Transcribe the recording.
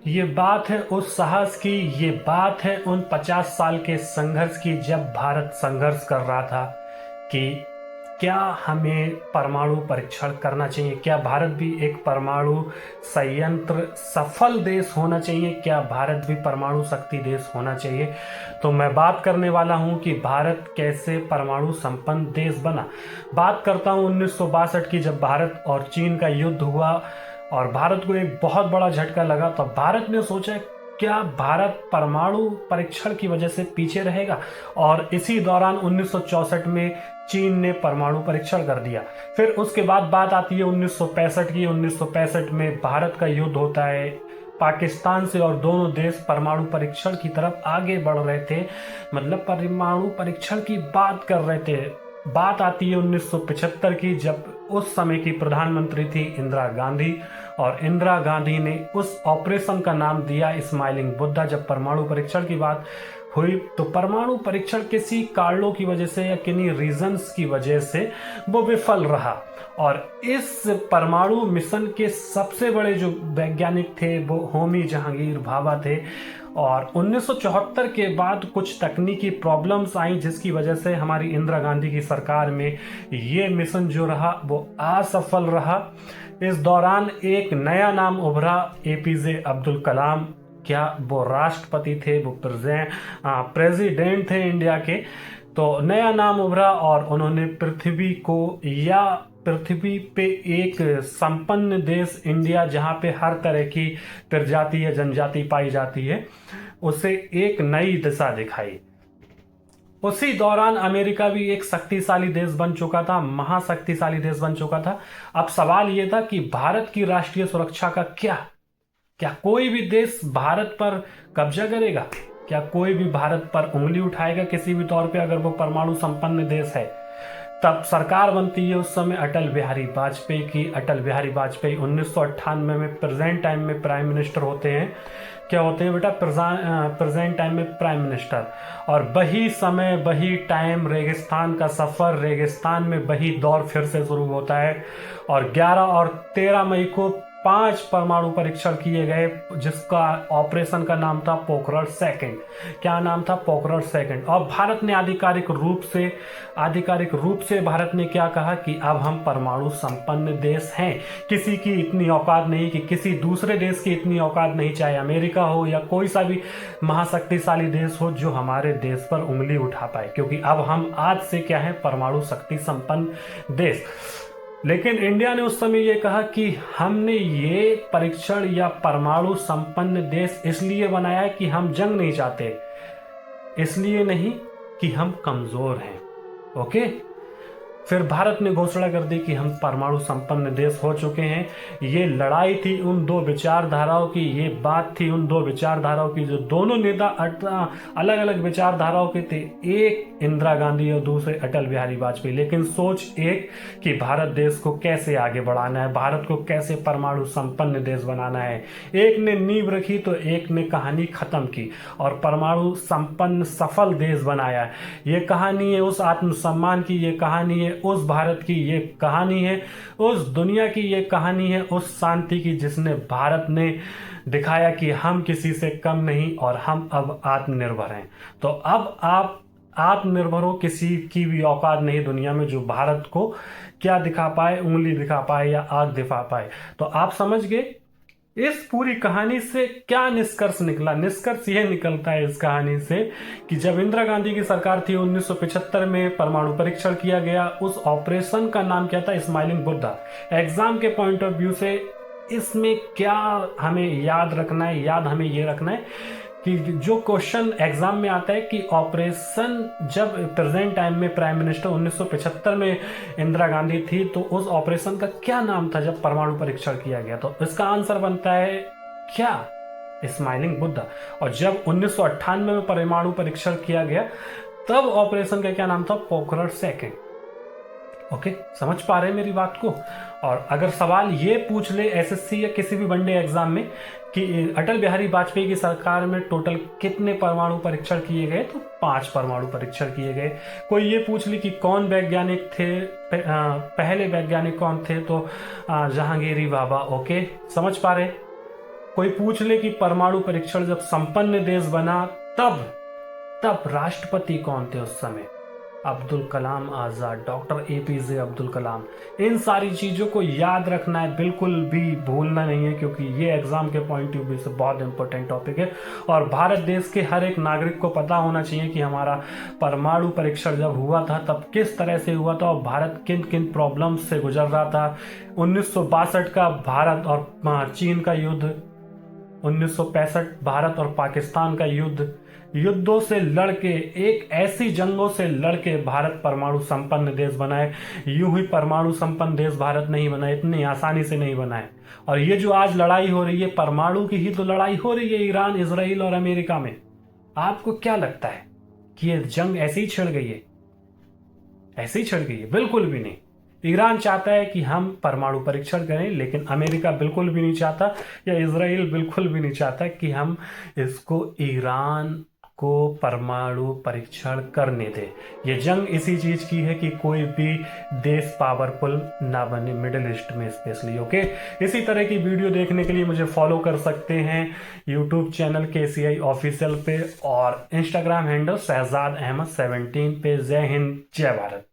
ये बात है उस साहस की, ये बात है उन 50 साल के संघर्ष की, जब भारत संघर्ष कर रहा था कि क्या हमें परमाणु परीक्षण करना चाहिए, क्या भारत भी एक परमाणु संयंत्र सफल देश होना चाहिए, क्या भारत भी परमाणु शक्ति देश होना चाहिए। तो मैं बात करने वाला हूं कि भारत कैसे परमाणु संपन्न देश बना। बात करता हूं 1962 की, जब भारत और चीन का युद्ध हुआ और भारत को एक बहुत बड़ा झटका लगा। तो भारत ने सोचा क्या भारत परमाणु परीक्षण की वजह से पीछे रहेगा, और इसी दौरान 1964 में चीन ने परमाणु परीक्षण कर दिया। फिर उसके बाद बात आती है 1965 की। 1965 में भारत का युद्ध होता है पाकिस्तान से, और दोनों देश परमाणु परीक्षण की तरफ आगे बढ़ रहे थे, मतलब परमाणु परीक्षण की बात कर रहे थे। बात आती है 1975 की, जब उस समय की प्रधानमंत्री थी इंदिरा गांधी, और इंदिरा गांधी ने उस ऑपरेशन का नाम दिया स्माइलिंग बुद्धा। जब परमाणु परीक्षण की बात हुई तो परमाणु परीक्षण किसी कारणों की वजह से या किन्हीं रीजंस की वजह से वो विफल रहा, और इस परमाणु मिशन के सबसे बड़े जो वैज्ञानिक थे वो होमी जहांगीर भाभा थे। और 1974 के बाद कुछ तकनीकी प्रॉब्लम्स आई, जिसकी वजह से हमारी इंदिरा गांधी की सरकार में ये मिशन जो रहा वो असफल रहा। इस दौरान एक नया नाम उभरा, एपीजे अब्दुल कलाम। क्या वो राष्ट्रपति थे, वो प्रेसिडेंट थे इंडिया के। तो नया नाम उभरा और उन्होंने पृथ्वी को, या पृथ्वी पे एक संपन्न देश इंडिया जहाँ पे हर तरह की प्रजाति या जनजाति पाई जाती है, उसे एक नई दिशा दिखाई। उसी दौरान अमेरिका भी एक शक्तिशाली देश बन चुका था, महाशक्तिशाली देश बन चुका था। अब सवाल यह था कि भारत की राष्ट्रीय सुरक्षा का क्या कोई भी देश भारत पर कब्जा करेगा? क्या कोई भी भारत पर उंगली उठाएगा किसी भी तौर पे, अगर वो परमाणु संपन्न देश है? तब सरकार बनती है उस समय अटल बिहारी वाजपेयी की। अटल बिहारी वाजपेयी 1998 में प्रेजेंट टाइम में प्राइम मिनिस्टर होते हैं। क्या होते हैं बेटा? प्रेजेंट टाइम में प्राइम मिनिस्टर। और वही समय, वही टाइम, रेगिस्तान का सफर, रेगिस्तान में वही दौर फिर से शुरू होता है। और 11 और 13 मई को 5 परमाणु परीक्षण किए गए, जिसका ऑपरेशन का नाम था पोखरण सेकंड। क्या नाम था? पोखरण सेकंड। और भारत ने आधिकारिक रूप से भारत ने क्या कहा कि अब हम परमाणु संपन्न देश हैं। किसी की इतनी औकात नहीं, कि किसी दूसरे देश की इतनी औकात नहीं, चाहे अमेरिका हो या कोई सा भी महाशक्तिशाली देश हो, जो हमारे देश पर उंगली उठा पाए, क्योंकि अब हम आज से क्या है, परमाणु शक्ति संपन्न देश। लेकिन इंडिया ने उस समय ये कहा कि हमने ये परीक्षण या परमाणु संपन्न देश इसलिए बनाया है कि हम जंग नहीं चाहते, इसलिए नहीं कि हम कमजोर हैं। ओके। फिर भारत ने घोषणा कर दी कि हम परमाणु संपन्न देश हो चुके हैं। ये लड़ाई थी उन दो विचारधाराओं की, ये बात थी उन दो विचारधाराओं की, जो दोनों नेता अलग अलग विचारधाराओं के थे, एक इंदिरा गांधी और दूसरे अटल बिहारी वाजपेयी। लेकिन सोच एक कि भारत देश को कैसे आगे बढ़ाना है, भारत को कैसे परमाणु संपन्न देश बनाना है। एक ने नींव रखी तो एक ने कहानी खत्म की और परमाणु संपन्न सफल देश बनाया। ये कहानी है उस आत्मसम्मान की, ये कहानी है उस भारत की, ये कहानी है उस दुनिया की, ये कहानी है उस शांति की, जिसने भारत ने दिखाया कि हम किसी से कम नहीं और हम अब आत्मनिर्भर हैं। तो अब आप आत्मनिर्भर हो, किसी की भी औकात नहीं दुनिया में जो भारत को क्या दिखा पाए, उंगली दिखा पाए या आग दिखा पाए। तो आप समझ गए इस पूरी कहानी से क्या निष्कर्ष निकला। निष्कर्ष यह निकलता है इस कहानी से कि जब इंदिरा गांधी की सरकार थी, 1975 में परमाणु परीक्षण किया गया। उस ऑपरेशन का नाम क्या था? स्माइलिंग बुद्धा। एग्जाम के पॉइंट ऑफ व्यू से इसमें क्या हमें याद रखना है? याद हमें ये रखना है कि जो क्वेश्चन एग्जाम में आता है कि ऑपरेशन, जब प्रेजेंट टाइम में प्राइम मिनिस्टर 1975 में इंदिरा गांधी थी, तो उस ऑपरेशन का क्या नाम था जब परमाणु परीक्षण किया गया? तो इसका आंसर बनता है क्या? स्माइलिंग बुद्धा। और जब 1998 में परमाणु परीक्षण किया गया, तब ऑपरेशन का क्या नाम था? पोखरण सेकंड। ओके, समझ पा रहे हैं मेरी बात को? और अगर सवाल ये पूछ ले एसएससी या किसी भी वनडे एग्जाम में कि अटल बिहारी वाजपेयी की सरकार में टोटल कितने परमाणु परीक्षण किए गए, तो 5 परमाणु परीक्षण किए गए। कोई ये पूछ ले कि कौन वैज्ञानिक थे, पहले वैज्ञानिक कौन थे, तो जहांगीरी भाभा। ओके, समझ पा रहे? कोई पूछ ले कि परमाणु परीक्षण जब संपन्न देश बना तब राष्ट्रपति कौन थे उस समय? Abdul Kalam Azad, doctor APJ Abdul Kalam. इन सारी चीज़ों को याद रखना है, बिल्कुल भी भूलना नहीं है, क्योंकि ये एग्जाम के पॉइंट ऑफ व्यू से बहुत इंपॉर्टेंट टॉपिक है। और भारत देश के हर एक नागरिक को पता होना चाहिए कि हमारा परमाणु परीक्षण जब हुआ था तब किस तरह से हुआ था और भारत किन किन प्रॉब्लम्स से गुजर रहा था। 1962 का भारत और चीन का युद्ध, 1965 भारत और पाकिस्तान का युद्धों से लड़के, एक ऐसी जंगों से लड़के भारत परमाणु संपन्न देश बना है। यूं ही परमाणु संपन्न देश भारत नहीं बना है, इतनी आसानी से नहीं बना है। और ये जो आज लड़ाई हो रही है, परमाणु की ही तो लड़ाई हो रही है ईरान, इजराइल और अमेरिका में। आपको क्या लगता है कि ये जंग ऐसी ही छिड़ गई है? ऐसी ही छिड़ गई है? बिल्कुल भी नहीं। ईरान चाहता है कि हम परमाणु परीक्षण करें, लेकिन अमेरिका बिल्कुल भी नहीं चाहता, या इजराइल बिल्कुल भी नहीं चाहता कि हम इसको ईरान को परमाणु परीक्षण करने दे। ये जंग इसी चीज की है कि कोई भी देश पावरफुल ना बने मिडिल ईस्ट में स्पेशली। ओके, इसी तरह की वीडियो देखने के लिए मुझे फॉलो कर सकते हैं यूट्यूब चैनल KCI ऑफिशियल पे और इंस्टाग्राम हैंडल शहजाद अहमद 17 पे। जय हिंद, जय भारत।